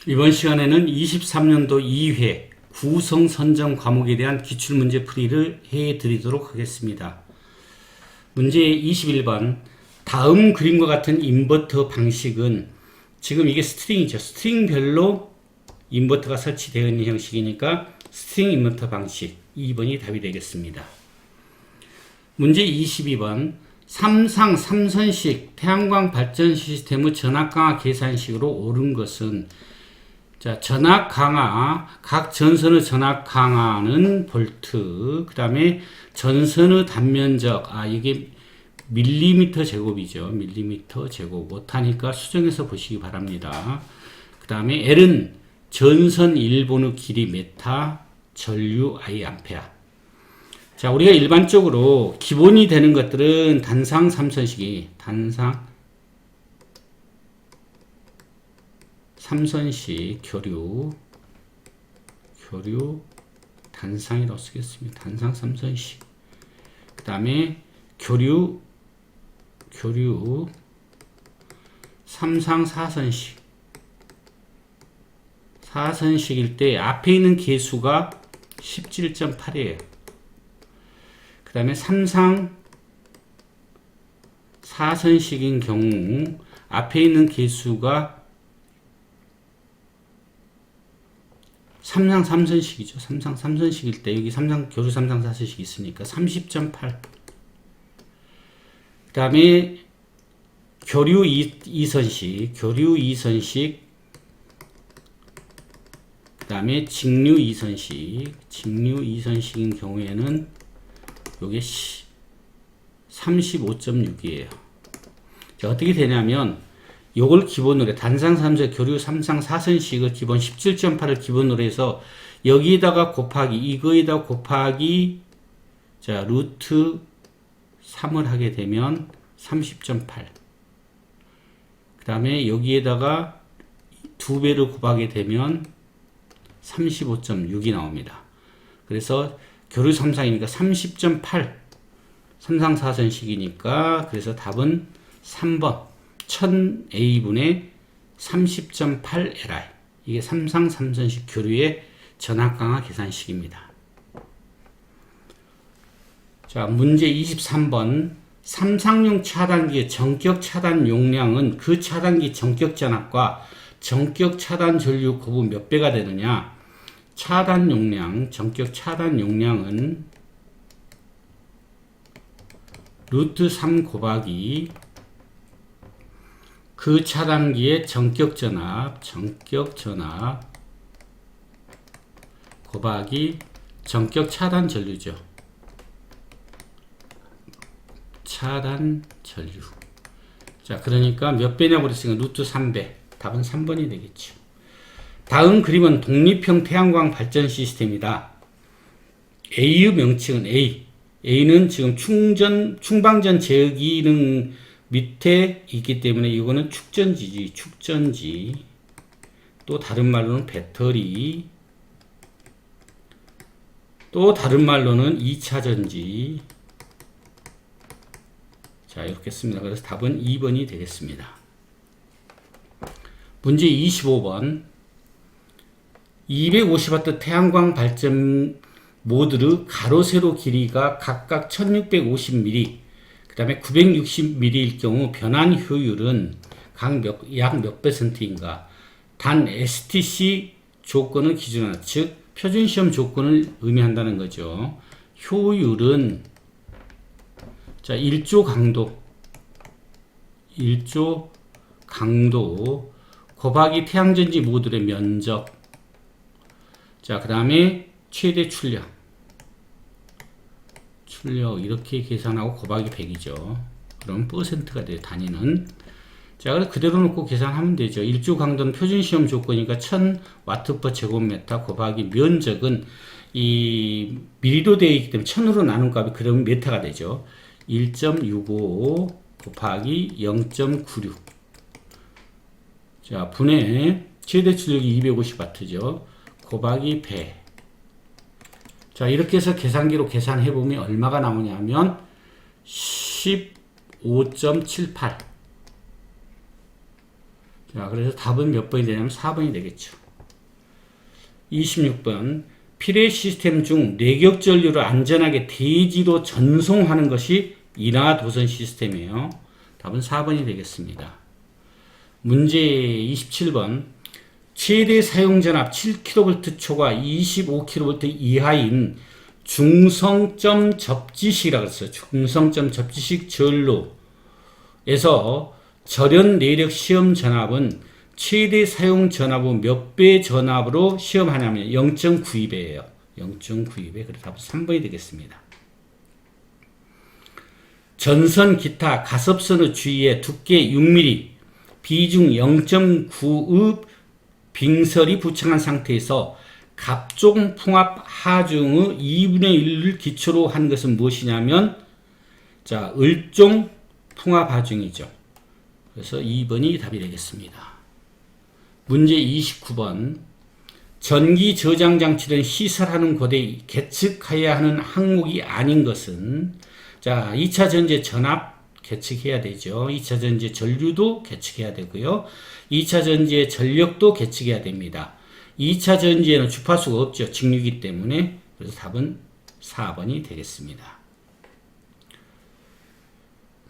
이번 시간에는 23년도 2회 구성 선정 과목에 대한 기출문제 풀이를 해드리도록 하겠습니다. 문제 21번. 다음 그림과 같은 인버터 방식은, 지금 이게 스트링이죠. 스트링별로 인버터가 설치되어 있는 형식이니까 스트링 인버터 방식 2번이 답이 되겠습니다. 문제 22번. 삼상 삼선식 태양광 발전 시스템의 전압 강화 계산식으로 옳은 것은, 자, 전압 강화, 각 전선의 전압 강화는 볼트, 그 다음에 전선의 단면적, 이게 밀리미터 제곱이죠. 밀리미터 제곱. 못하니까 수정해서 보시기 바랍니다. 그 다음에 L은 전선 일본의 길이 메타, 전류 I 암페아. 자, 우리가 일반적으로 기본이 되는 것들은 단상 삼선식이, 단상 삼선식 교류 단상이라고 쓰겠습니다. 단상 삼선식. 그 다음에 교류 삼상 사선식. 사선식일 때 앞에 있는 계수가 17.8이에요. 그 다음에 삼상 사선식인 경우 앞에 있는 계수가 삼상 삼선식이죠. 삼상 삼선식일 때 여기 교류 삼상 사선식이 있으니까 30.8. 그 다음에 교류 이선식, 그 다음에 직류 이선식인 경우에는 요게 35.6이에요. 자, 어떻게 되냐면 요걸 기본으로 단상 3선 교류 삼상 사선식을 기본 17.8을 기본으로 해서 여기에다가 곱하기 이거에다 곱하기 자 루트 3을 하게 되면 30.8. 그 다음에 여기에다가 2배를 곱하게 되면 35.6이 나옵니다. 그래서 교류 삼상이니까 30.8 삼상 사선식이니까 그래서 답은 3번 1000A분의 30.8Li. 이게 삼상 삼선식 교류의 전압 강화 계산식입니다. 자, 문제 23번. 삼상용 차단기의 전격 차단 용량은 그 차단기 전격 전압과 전격 차단 전류 곱은 몇 배가 되느냐? 차단 용량, 전격 차단 용량은 루트 3 곱하기 그 차단기의 전격 전압 곱하기 전격 차단 전류죠. 차단 전류. 자, 그러니까 몇 배냐고 그랬으니까 루트 3배. 답은 3번이 되겠죠. 다음 그림은 독립형 태양광 발전 시스템이다. A의 명칭은 A는 지금 충방전 제어 기능 밑에 있기 때문에 이거는 축전지. 또 다른 말로는 배터리. 또 다른 말로는 2차전지. 자, 이렇게 씁니다. 그래서 답은 2번이 되겠습니다. 문제 25번. 250W 태양광 발전 모듈의 가로 세로 길이가 각각 1650mm, 그 다음에 960mm일 경우 변환 효율은 약 몇 %인가? 단 STC 조건을 기준하는, 즉 표준시험 조건을 의미한다는 거죠. 효율은 자 1조 강도 곱하기 태양전지 모듈의 면적, 자 그 다음에 최대 출력 이렇게 계산하고 곱하기 100이죠. 그럼 %가 돼요. 단위는. 자, 그래서 그대로 놓고 계산하면 되죠. 1조 강도는 표준시험 조건이니까 1000W/제곱미터 곱하기 면적은 이 미리로 되어 있기 때문에 1000으로 나눈 값이 그러면 메타가 되죠. 1.65 곱하기 0.96. 자, 분의 최대 출력이 250W죠. 곱하기 100. 자, 이렇게 해서 계산기로 계산해 보면 얼마가 나오냐면 15.78. 자, 그래서 답은 몇 번이 되냐면 4번이 되겠죠. 26번. 필해 시스템 중 내격 전류를 안전하게 대지로 전송하는 것이 인하 도선 시스템이에요. 답은 4번이 되겠습니다. 문제 27번. 최대 사용 전압 7kV 초과 25kV 이하인 중성점 접지식이라고 했어요. 중성점 접지식 전로에서 절연 내력 시험 전압은 최대 사용 전압의 몇 배 전압으로 시험하냐면 0.92배예요. 0.92배. 그래서 답은 3번이 되겠습니다. 전선 기타 가섭선의 주위에 두께 6mm, 비중 0.9의 빙설이 부착한 상태에서 갑종 풍압 하중의 2분의 1을 기초로 한 것은 무엇이냐면, 자, 을종 풍압 하중이죠. 그래서 2번이 답이 되겠습니다. 문제 29번. 전기 저장 장치를 시설하는 곳에 계측해야 하는 항목이 아닌 것은, 자, 2차 전지 전압 계측해야 되죠. 2차 전지 전류도 계측해야 되고요. 2차 전지의 전력도 계측해야 됩니다. 2차 전지에는 주파수가 없죠. 직류기 때문에. 그래서 답은 4번이 되겠습니다.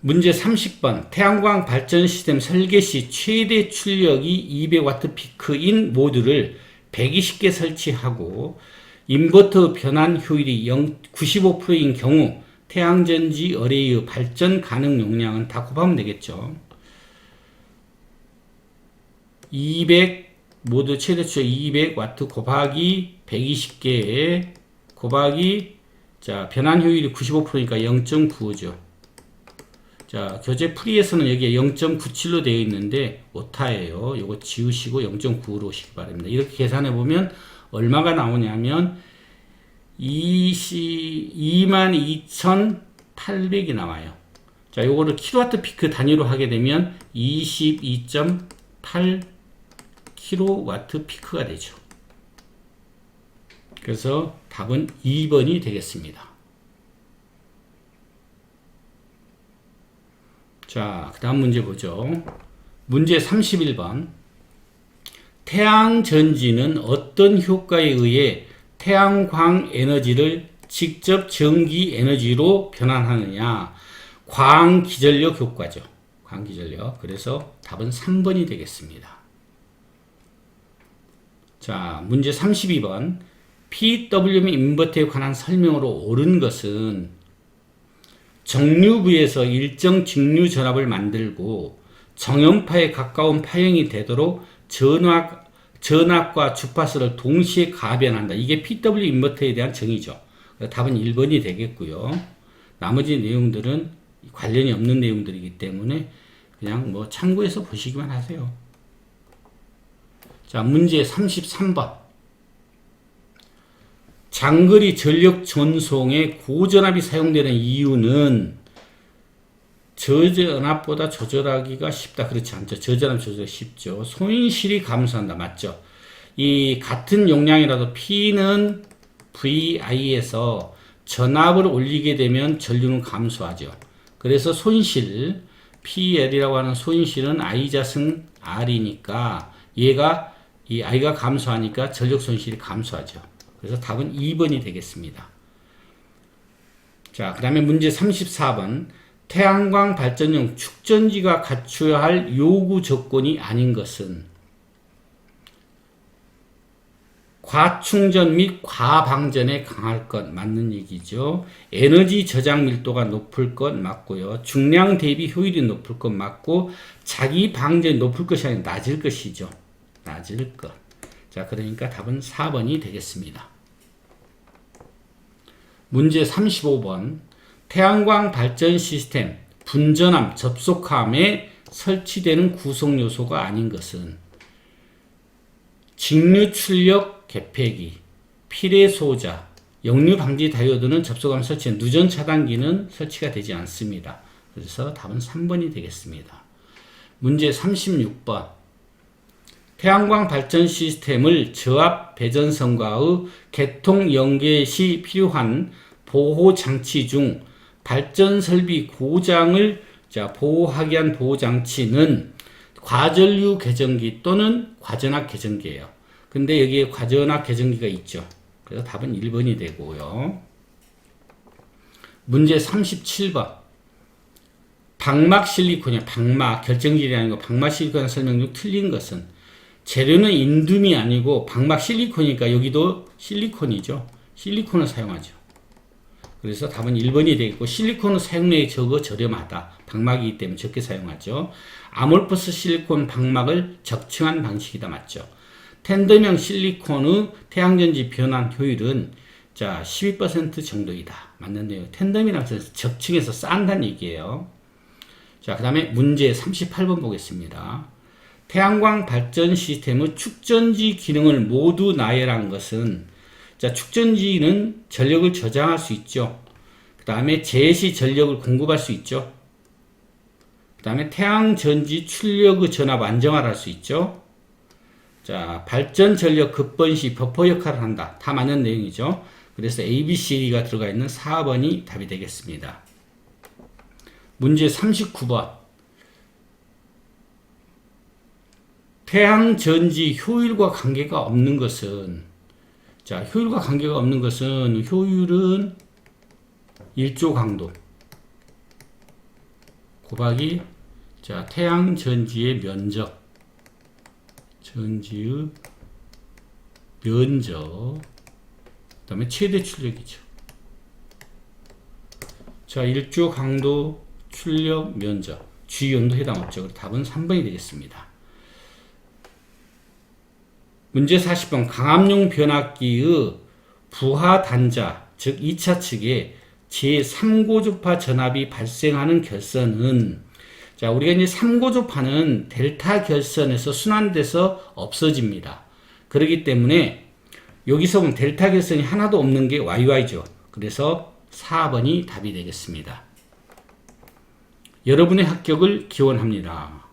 문제 30번. 태양광 발전 시스템 설계 시 최대 출력이 200W 피크인 모듈을 120개 설치하고 인버터 변환 효율이 95%인 경우 태양전지 어레이의 발전 가능 용량은 다 곱하면 되겠죠. 200 모두 최대 출력 200W 곱하기 120개 곱하기, 자, 변환 효율이 95%니까 0.95죠. 자, 교재 풀이에서는 여기에 0.97로 되어 있는데 오타예요. 요거 지우시고 0.95로 오시기 바랍니다. 이렇게 계산해 보면 얼마가 나오냐면 22,800이 나와요. 자, 요거를 킬로와트 피크 단위로 하게 되면 22.8 킬로와트 피크가 되죠. 그래서 답은 2번이 되겠습니다. 자, 그 다음 문제 보죠. 문제 31번. 태양전지는 어떤 효과에 의해 태양광 에너지를 직접 전기 에너지로 변환하느냐? 광기전력 효과죠. 광기전력. 그래서 답은 3번이 되겠습니다. 자, 문제 32번. PWM 인버터에 관한 설명으로 옳은 것은 정류부에서 일정 직류 전압을 만들고 정연파에 가까운 파형이 되도록 전압과 주파수를 동시에 가변한다. 이게 PW 인버터에 대한 정의죠. 답은 1번이 되겠고요. 나머지 내용들은 관련이 없는 내용들이기 때문에 그냥 뭐 참고해서 보시기만 하세요. 자, 문제 33번. 장거리 전력 전송에 고전압이 사용되는 이유는 저전압보다 조절하기가 쉽다. 그렇지 않죠. 저전압 조절이 쉽죠. 손실이 감소한다. 맞죠? 이 같은 용량이라도 P는 VI에서 전압을 올리게 되면 전류는 감소하죠. 그래서 손실, PL이라고 하는 손실은 I-승 R이니까 얘가 이 I가 감소하니까 전력 손실이 감소하죠. 그래서 답은 2번이 되겠습니다. 자, 그 다음에 문제 34번. 태양광 발전용 축전지가 갖춰야 할 요구 조건이 아닌 것은 과충전 및 과방전에 강할 것, 맞는 얘기죠. 에너지 저장 밀도가 높을 것 맞고요. 중량 대비 효율이 높을 것 맞고, 자기 방전이 높을 것이 아니라 낮을 것이죠. 낮을 것. 자, 그러니까 답은 4번이 되겠습니다. 문제 35번. 태양광 발전 시스템 분전함, 접속함에 설치되는 구성 요소가 아닌 것은 직류 출력 개폐기, 필해 소자, 역류 방지 다이오드는 접속함 설치, 누전 차단기는 설치가 되지 않습니다. 그래서 답은 3번이 되겠습니다. 문제 36번. 태양광 발전 시스템을 저압 배전선과의 개통 연계 시 필요한 보호 장치 중 발전 설비 고장을 보호하기 위한 보호 장치는 과전류 개전기 또는 과전압 개전기예요. 근데 여기에 과전압 개전기가 있죠. 그래서 답은 1번이 되고요. 문제 37번. 방막 실리콘이야. 방막. 결정질이 아니고 방막 실리콘 설명 중 틀린 것은 재료는 인둠이 아니고 방막 실리콘이니까 여기도 실리콘이죠. 실리콘을 사용하죠. 그래서 답은 1번이 되겠고 실리콘은 사용량이 적어 저렴하다. 방막이기 때문에 적게 사용하죠. 아몰퍼스 실리콘 방막을 적층한 방식이다. 맞죠? 텐덤형 실리콘의 태양전지 변환 효율은 자 12% 정도이다. 맞는데요. 텐덤이라고 해서 적층해서 쌓는다는 얘기예요. 자, 그 다음에 문제 38번 보겠습니다. 태양광 발전 시스템의 축전지 기능을 모두 나열한 것은 자, 축전지는 전력을 저장할 수 있죠. 그 다음에 제시 전력을 공급할 수 있죠. 그 다음에 태양전지 출력의 전압 안정화를 할 수 있죠. 자, 발전 전력 급번 시 버퍼 역할을 한다. 다 맞는 내용이죠. 그래서 ABCD가 들어가 있는 4번이 답이 되겠습니다. 문제 39번. 태양전지 효율과 관계가 없는 것은 자, 효율과 관계가 없는 것은 효율은 일조 강도 곱하기 자, 태양전지의 면적 전지의 면적 그 다음에 최대 출력이죠. 자, 일조 강도 출력 면적 G온도 해당 없죠. 답은 3번이 되겠습니다. 문제 40번. 강압용 변압기의 부하 단자 즉 2차 측에 제3고조파 전압이 발생하는 결선은 자, 우리가 이제 3고조파는 델타 결선에서 순환돼서 없어집니다. 그렇기 때문에 여기서 보면 델타 결선이 하나도 없는 게 YY죠. 그래서 4번이 답이 되겠습니다. 여러분의 합격을 기원합니다.